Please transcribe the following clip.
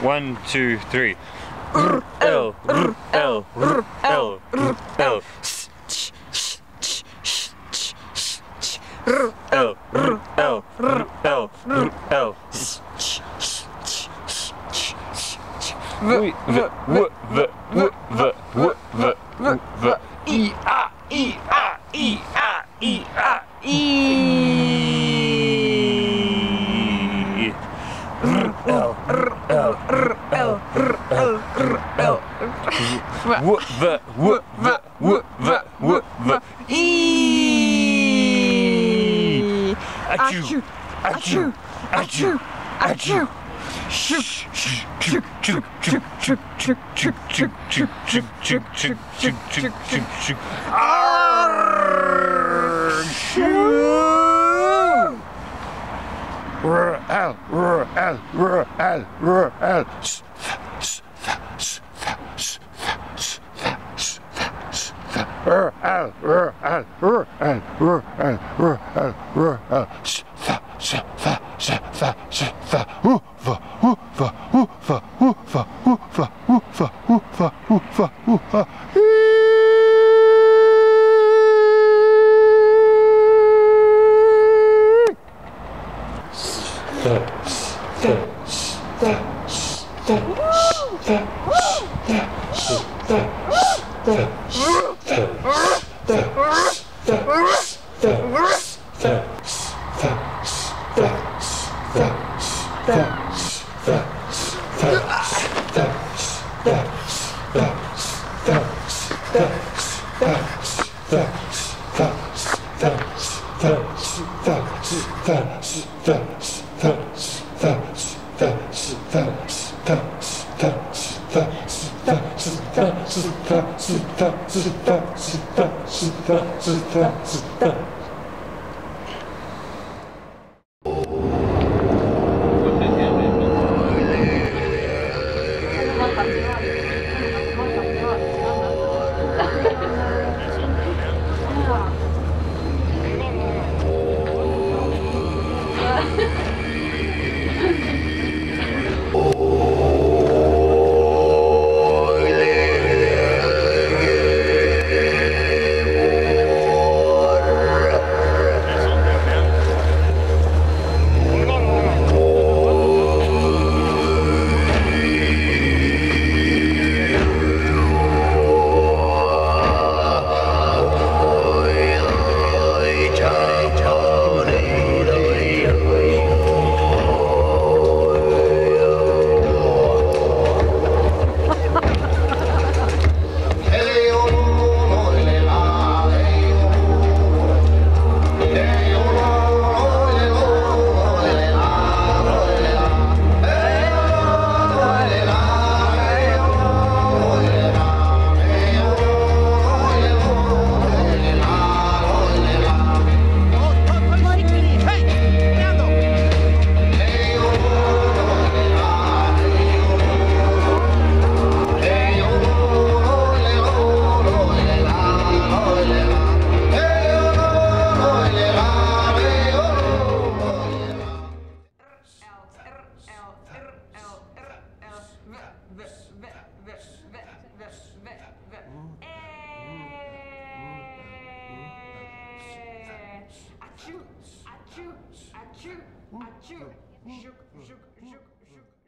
One, two, three. L, L, L, L, L. L, L, L, L. E, A, E, A, E, A, E, A, E. L, L, L, L, L. E. Achoo, achoo, achoo, achoo. Shoot, shoot, shoot, shoot, shoot, shoot, shoot, shoot, shoot, shoot, shoot, shoot, shoot, shoot, shoot, shoot, shoot. Achoo, achoo, achoo, shook, shook, shook, shook.